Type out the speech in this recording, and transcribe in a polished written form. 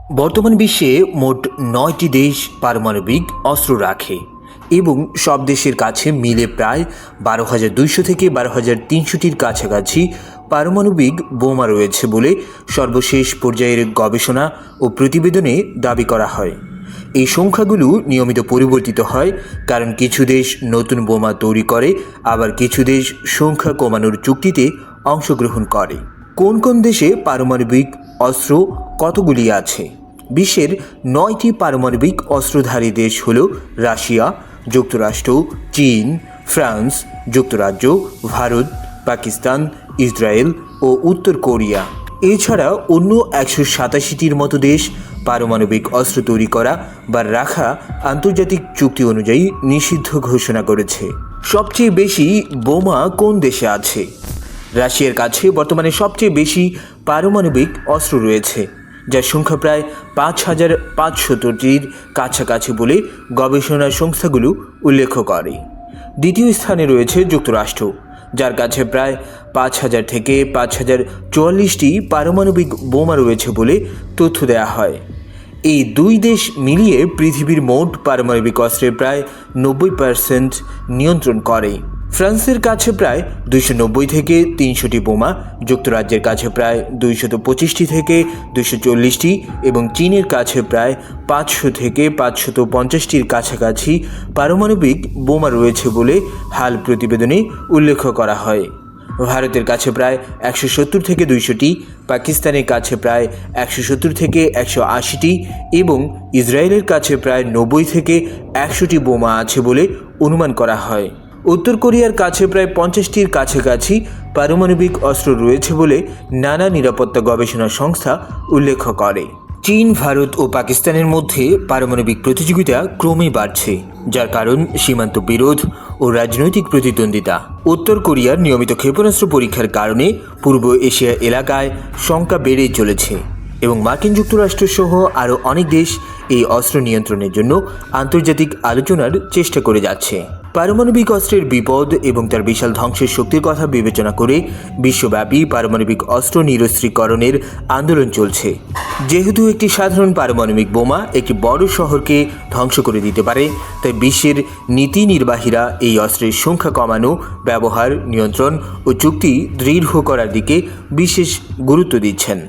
বর্তমান বিশ্বে মোট ৯টি দেশ পারমাণবিক অস্ত্র রাখে এবং সব দেশের কাছে মিলে প্রায় ১২,২০০ থেকে ১২,৩০০টির কাছাকাছি পারমাণবিক বোমা রয়েছে বলে সর্বশেষ পর্যায়ের গবেষণা ও প্রতিবেদনে দাবি করা হয়। এই সংখ্যাগুলো নিয়মিত পরিবর্তিত হয়, কারণ কিছু দেশ নতুন বোমা তৈরি করে, আবার কিছু দেশ সংখ্যা কমানোর চুক্তিতে অংশগ্রহণ করে। কোন কোন দেশে পারমাণবিক অস্ত্র কতগুলি আছে? বিশ্বের ৯টি পারমাণবিক অস্ত্রধারী দেশ হল রাশিয়া, যুক্তরাষ্ট্র, চীন, ফ্রান্স, যুক্তরাজ্য, ভারত, পাকিস্তান, ইসরায়েল ও উত্তর কোরিয়া। এছাড়া অন্য ১৮৭টির মতো দেশ পারমাণবিক অস্ত্র তৈরি করা বা রাখা আন্তর্জাতিক চুক্তি অনুযায়ী নিষিদ্ধ ঘোষণা করেছে। সবচেয়ে বেশি বোমা কোন দেশে আছে? রাশিয়ার কাছে বর্তমানে সবচেয়ে বেশি পারমাণবিক অস্ত্র রয়েছে, যার সংখ্যা প্রায় ৫,৫০০টির কাছাকাছি বলে গবেষণা সংস্থাগুলো উল্লেখ করে। দ্বিতীয় স্থানে রয়েছে যুক্তরাষ্ট্র, যার কাছে প্রায় ৫,০০০ থেকে ৫,০৪৪টি পারমাণবিক বোমা রয়েছে বলে তথ্য দেওয়া হয়। এই দুই দেশ মিলিয়ে পৃথিবীর মোট পারমাণবিক অস্ত্রের প্রায় ৯০% নিয়ন্ত্রণ করে। ফ্রান্সের কাছে প্রায় ২৯০ থেকে ৩০০টি বোমা, যুক্তরাজ্যের কাছে প্রায় ২২৫টি থেকে ২৪০টি এবং চীনের কাছে প্রায় ৫০০ থেকে ৫৫০টির কাছাকাছি পারমাণবিক বোমা রয়েছে বলে হাল প্রতিবেদনে উল্লেখ করা হয়। ভারতের কাছে প্রায় ১৭০ থেকে ২০০টি, পাকিস্তানের কাছে প্রায় ১৭০ থেকে ১৮০টি এবং ইসরায়েলের কাছে প্রায় ৯০ থেকে ১০০টি বোমা আছে বলে অনুমান করা হয়। উত্তর কোরিয়ার কাছে প্রায় ৫০টির কাছাকাছি পারমাণবিক অস্ত্র রয়েছে বলে নানা নিরাপত্তা গবেষণা সংস্থা উল্লেখ করে। চীন, ভারত ও পাকিস্তানের মধ্যে পারমাণবিক প্রতিযোগিতা ক্রমেই বাড়ছে, যার কারণ সীমান্ত বিরোধ ও রাজনৈতিক প্রতিদ্বন্দ্বিতা। উত্তর কোরিয়ার নিয়মিত ক্ষেপণাস্ত্র পরীক্ষার কারণে পূর্ব এশিয়া এলাকায় শঙ্কা বেড়েই চলেছে এবং মার্কিন যুক্তরাষ্ট্র সহ আরও অনেক দেশ এই অস্ত্র নিয়ন্ত্রণের জন্য আন্তর্জাতিক আলোচনার চেষ্টা করে যাচ্ছে। পারমাণবিক অস্ত্রের বিপদ এবং তার বিশাল ধ্বংসের শক্তির কথা বিবেচনা করে বিশ্বব্যাপী পারমাণবিক অস্ত্র নিরস্ত্রীকরণের আন্দোলন চলছে। যেহেতু একটি সাধারণ পারমাণবিক বোমা একটি বড় শহরকে ধ্বংস করে দিতে পারে, তাই বিশ্বের নীতি নির্বাহীরা এই অস্ত্রের সংখ্যা কমানো, ব্যবহার নিয়ন্ত্রণ ও চুক্তি দৃঢ় করার দিকে বিশেষ গুরুত্ব দিচ্ছেন।